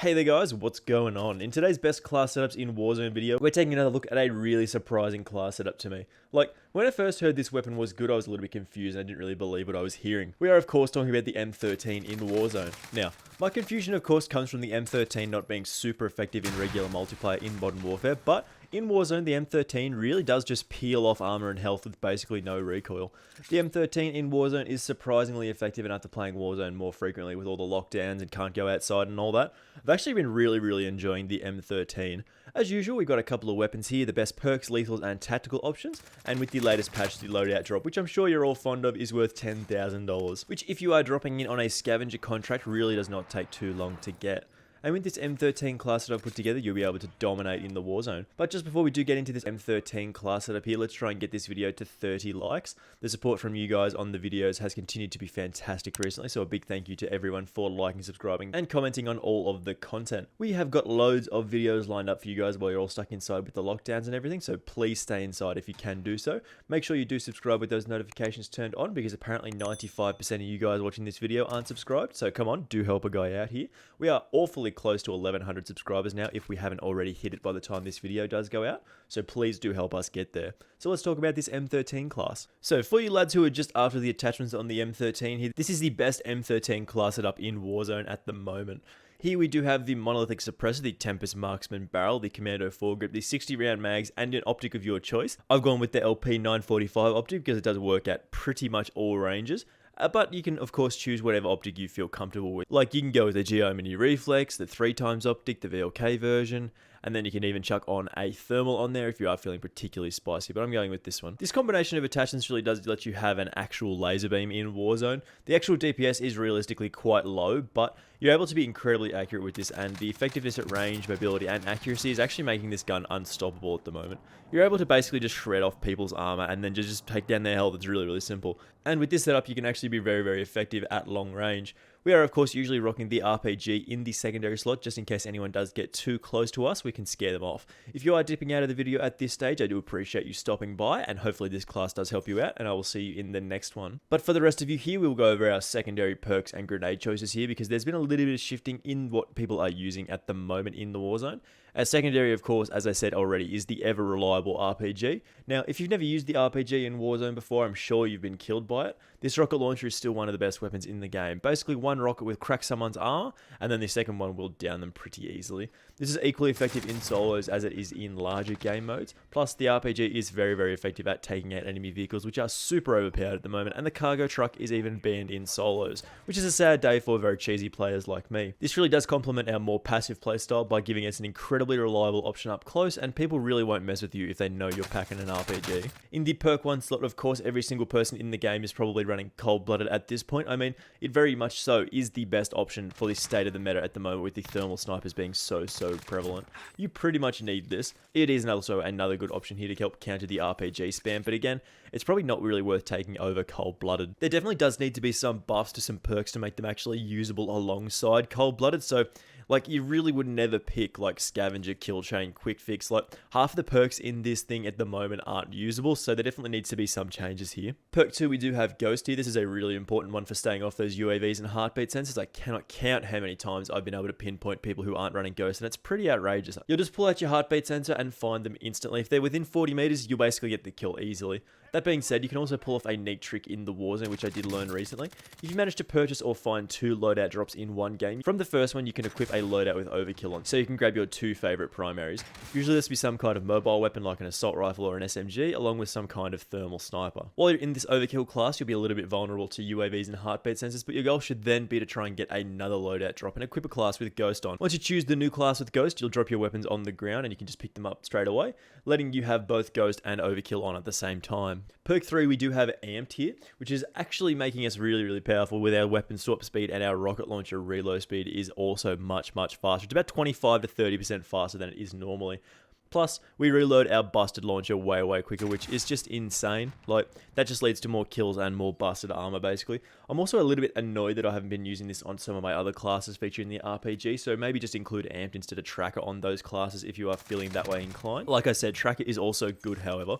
Hey there guys, what's going on? In today's best class setups in Warzone video, we're taking another look at a really surprising class setup to me. Like, when I first heard this weapon was good, I was a little bit confused and I didn't really believe what I was hearing. We are of course talking about the M13 in Warzone. Now, my confusion of course comes from the M13 not being super effective in regular multiplayer in Modern Warfare, but in Warzone, the M13 really does just peel off armor and health with basically no recoil. The M13 in Warzone is surprisingly effective, and after playing Warzone more frequently with all the lockdowns and can't go outside and all that, I've actually been really enjoying the M13. As usual, we've got a couple of weapons here, the best perks, lethals, and tactical options, and with the latest patch, the loadout drop, which I'm sure you're all fond of, is worth $10,000, which if you are dropping in on a scavenger contract really does not take too long to get. And with this M13 class that I've put together, you'll be able to dominate in the Warzone. But just before we do get into this M13 class setup here, let's try and get this video to 30 likes. The support from you guys on the videos has continued to be fantastic recently, so a big thank you to everyone for liking, subscribing, and commenting on all of the content. We have got loads of videos lined up for you guys while you're all stuck inside with the lockdowns and everything, so please stay inside if you can do so. Make sure you do subscribe with those notifications turned on, because apparently 95% of you guys watching this video aren't subscribed, so come on, do help a guy out here. We are awfully close to 1100 subscribers now if we haven't already hit it by the time this video does go out, so please do help us get there. So let's talk about this M13 class. So for you lads who are just after the attachments on the M13 here, this is the best M13 class setup in Warzone at the moment. Here we do have the monolithic suppressor, the Tempest Marksman barrel, the Commando foregrip, the 60 round mags, and an optic of your choice. I've gone with the LP 945 optic because it does work at pretty much all ranges. But you can of course choose whatever optic you feel comfortable with. Like you can go with the GI Mini Reflex, the 3x optic, the VLK version, and then you can even chuck on a thermal on there if you are feeling particularly spicy, but I'm going with this one. This combination of attachments really does let you have an actual laser beam in Warzone. The actual DPS is realistically quite low, but you're able to be incredibly accurate with this, and the effectiveness at range, mobility, and accuracy is actually making this gun unstoppable at the moment. You're able to basically just shred off people's armor and then just take down their health. It's really simple. And with this setup, you can actually be very effective at long range. We are of course usually rocking the RPG in the secondary slot just in case anyone does get too close to us, we can scare them off. If you are dipping out of the video at this stage, I do appreciate you stopping by, and hopefully this class does help you out, and I will see you in the next one. But for the rest of you here, we'll go over our secondary perks and grenade choices here, because there's been a little bit of shifting in what people are using at the moment in the Warzone. Our secondary, of course, as I said already, is the ever reliable RPG. Now, if you've never used the RPG in Warzone before, I'm sure you've been killed by it. This rocket launcher is still one of the best weapons in the game. Basically, one rocket will crack someone's armor, and then the second one will down them pretty easily. This is equally effective in solos as it is in larger game modes. Plus, the RPG is very effective at taking out enemy vehicles, which are super overpowered at the moment, and the cargo truck is even banned in solos, which is a sad day for very cheesy players like me. This really does complement our more passive playstyle by giving us an incredibly reliable option up close, and people really won't mess with you if they know you're packing an RPG. In the perk 1 slot, of course, every single person in the game is probably running cold-blooded at this point. I mean, it very much so is the best option for the state of the meta at the moment, with the thermal snipers being so prevalent. You pretty much need this. It is also another good option here to help counter the RPG spam, but again, it's probably not really worth taking over cold-blooded. There definitely does need to be some buffs to some perks to make them actually usable alongside cold-blooded, so like, you really would never pick, like, Scavenger, Kill Chain, Quick Fix. Like, half the perks in this thing at the moment aren't usable, so there definitely needs to be some changes here. Perk 2, we do have Ghosty. This is a really important one for staying off those UAVs and heartbeat sensors. I cannot count how many times I've been able to pinpoint people who aren't running Ghost, and it's pretty outrageous. You'll just pull out your heartbeat sensor and find them instantly. If they're within 40 meters, you'll basically get the kill easily. That being said, you can also pull off a neat trick in the Warzone, which I did learn recently. If you manage to purchase or find 2 loadout drops in one game, from the first one you can equip a loadout with overkill on, so you can grab your 2 favorite primaries. Usually this will be some kind of mobile weapon like an assault rifle or an SMG, along with some kind of thermal sniper. While you're in this overkill class, you'll be a little bit vulnerable to UAVs and heartbeat sensors, but your goal should then be to try and get another loadout drop and equip a class with Ghost on. Once you choose the new class with Ghost, you'll drop your weapons on the ground and you can just pick them up straight away, letting you have both Ghost and overkill on at the same time. Perk 3, we do have Amped here, which is actually making us really powerful with our weapon swap speed, and our rocket launcher reload speed is also much faster. It's about 25 to 30% faster than it is normally. Plus, we reload our busted launcher way quicker, which is just insane. Like, that just leads to more kills and more busted armor, basically. I'm also a little bit annoyed that I haven't been using this on some of my other classes featuring the RPG, so maybe just include Amped instead of Tracker on those classes if you are feeling that way inclined. Like I said, Tracker is also good, however.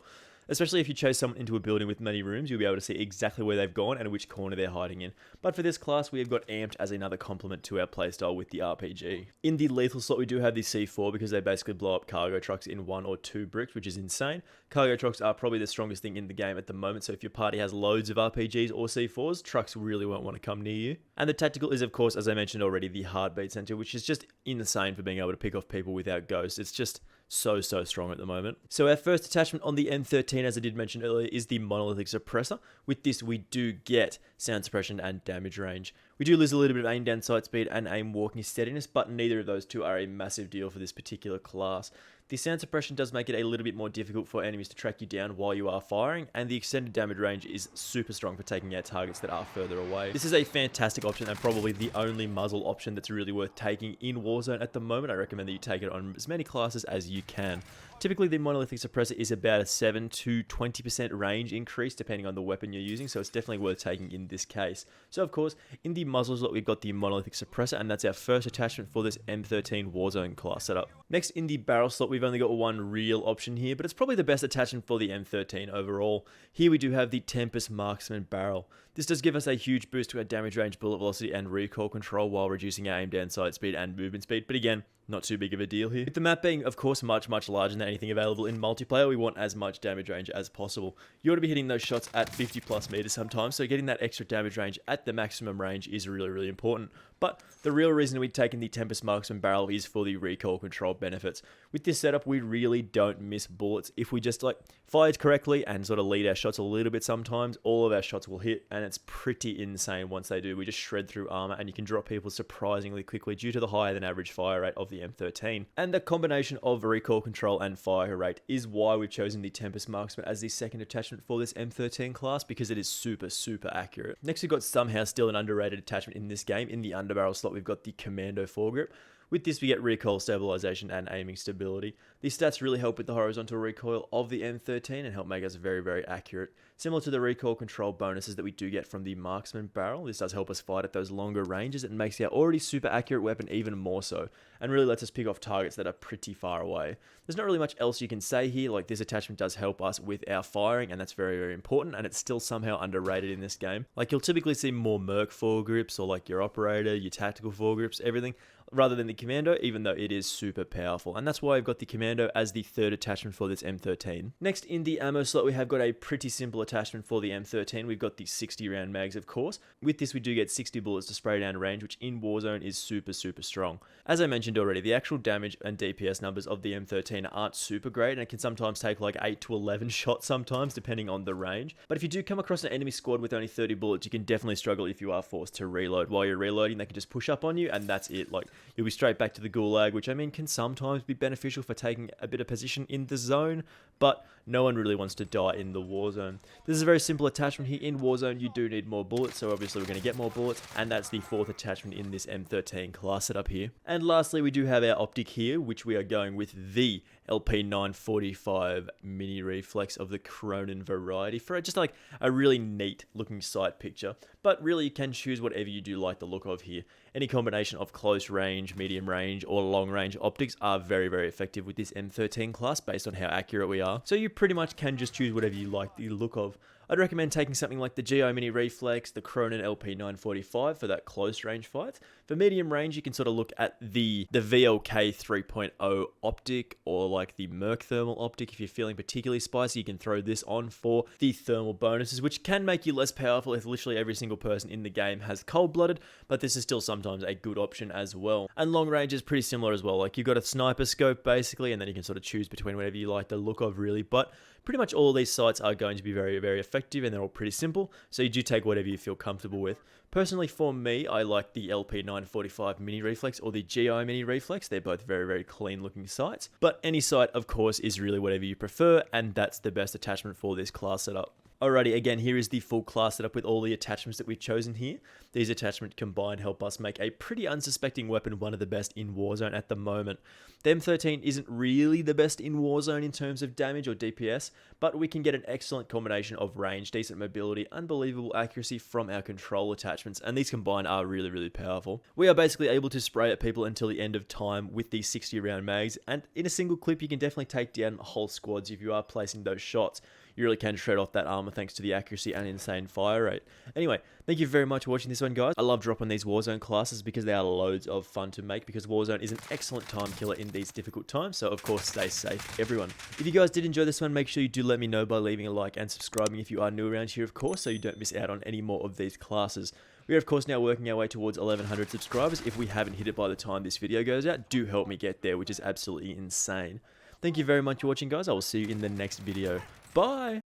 especially if you chase someone into a building with many rooms, you'll be able to see exactly where they've gone and which corner they're hiding in. But for this class, we have got amped as another complement to our playstyle with the RPG. In the lethal slot, we do have the C4 because they basically blow up cargo trucks in 1 or 2 bricks, which is insane. Cargo trucks are probably the strongest thing in the game at the moment, so if your party has loads of RPGs or C4s, trucks really won't want to come near you. And the tactical is, of course, as I mentioned already, the heartbeat sensor, which is just insane for being able to pick off people without ghosts. It's just so strong at the moment. So our first attachment on the M13, as I did mention earlier, is the monolithic suppressor. With this, we do get sound suppression and damage range. We do lose a little bit of aim down sight speed and aim walking steadiness, but neither of those two are a massive deal for this particular class. The sound suppression does make it a little bit more difficult for enemies to track you down while you are firing, and the extended damage range is super strong for taking out targets that are further away. This is a fantastic option and probably the only muzzle option that's really worth taking in Warzone at the moment. I recommend that you take it on as many classes as you can. Typically, the monolithic suppressor is about a 7 to 20% range increase depending on the weapon you're using, so it's definitely worth taking in this case. So of course, in the muzzle slot, we've got the monolithic suppressor, and that's our first attachment for this M13 Warzone class setup. Next, in the barrel slot, we've only got one real option here, but it's probably the best attachment for the M13 overall. Here we do have the Tempest Marksman barrel. This does give us a huge boost to our damage range, bullet velocity, and recoil control while reducing our aim down sight speed and movement speed, but again, not too big of a deal here. With the map being, of course, much larger than anything available in multiplayer, we want as much damage range as possible. You ought to be hitting those shots at 50 plus meters sometimes, so getting that extra damage range at the maximum range is really important. But the real reason we've taken the Tempest Marksman barrel is for the recoil control benefits. With this setup, we really don't miss bullets. If we just fired correctly and sort of lead our shots a little bit sometimes, all of our shots will hit, and it's pretty insane once they do. We just shred through armor, and you can drop people surprisingly quickly due to the higher than average fire rate of the M13. And the combination of recoil control and fire rate is why we've chosen the Tempest Marksman as the second attachment for this M13 class, because it is super accurate. Next, we've got somehow still an underrated attachment in this game. In the Underbarrel slot, we've got the Commando foregrip. With this, we get recoil stabilization and aiming stability. These stats really help with the horizontal recoil of the M13 and help make us very accurate. Similar to the recoil control bonuses that we do get from the Marksman barrel, this does help us fight at those longer ranges and makes our already super accurate weapon even more so, and really lets us pick off targets that are pretty far away. There's not really much else you can say here, this attachment does help us with our firing, and that's very important, and it's still somehow underrated in this game. You'll typically see more Merc foregrips, or your operator, your tactical foregrips, everything, rather than the Commando, even though it is super powerful. And that's why I've got the Commando as the third attachment for this M13. Next, in the ammo slot, we have got a pretty simple attachment for the M13. We've got the 60 round mags, of course. With this, we do get 60 bullets to spray down range, which in Warzone is super strong. As I mentioned already, the actual damage and DPS numbers of the M13 aren't super great, and it can sometimes take 8 to 11 shots sometimes, depending on the range. But if you do come across an enemy squad with only 30 bullets, you can definitely struggle if you are forced to reload. While you're reloading, they can just push up on you, and that's it. You'll be straight back to the gulag, which can sometimes be beneficial for taking a bit of position in the zone, but no one really wants to die in the Warzone. This is a very simple attachment here. In Warzone, you do need more bullets, so obviously we're going to get more bullets, and that's the fourth attachment in this M13 class setup here. And lastly, we do have our Optic here, which we are going with the LP945 mini reflex of the Cronin variety for just a really neat looking sight picture. But really, you can choose whatever you do like the look of here. Any combination of close range, medium range, or long range optics are very effective with this M13 class based on how accurate we are. So you pretty much can just choose whatever you like the look of. I'd recommend taking something like the GI Mini Reflex, the Cronin LP945 for that close range fights. For medium range, you can sort of look at the VLK 3.0 optic, or the Merc thermal optic. If you're feeling particularly spicy, you can throw this on for the thermal bonuses, which can make you less powerful if literally every single person in the game has cold-blooded, but this is still sometimes a good option as well. And long range is pretty similar as well. You've got a sniper scope basically, and then you can sort of choose between whatever you like the look of really, but pretty much all of these sights are going to be very effective, and they're all pretty simple, so you do take whatever you feel comfortable with. Personally, for me, I like the LP945 Mini Reflex or the GI Mini Reflex. They're both very clean looking sights, but any sight, of course, is really whatever you prefer, and that's the best attachment for this class setup. Alrighty, again, here is the full class setup with all the attachments that we've chosen here. These attachments combined help us make a pretty unsuspecting weapon one of the best in Warzone at the moment. The M13 isn't really the best in Warzone in terms of damage or DPS, but we can get an excellent combination of range, decent mobility, unbelievable accuracy from our control attachments, and these combined are really powerful. We are basically able to spray at people until the end of time with these 60 round mags, and in a single clip you can definitely take down whole squads if you are placing those shots. you really can shred off that armor thanks to the accuracy and insane fire rate. Anyway, thank you very much for watching this one, guys. I love dropping these Warzone classes because they are loads of fun to make, because Warzone is an excellent time killer in these difficult times. So of course, stay safe, everyone. If you guys did enjoy this one, make sure you do let me know by leaving a like and subscribing if you are new around here, of course, so you don't miss out on any more of these classes. We are of course now working our way towards 1100 subscribers. If we haven't hit it by the time this video goes out, do help me get there, which is absolutely insane. Thank you very much for watching, guys. I will see you in the next video. Bye!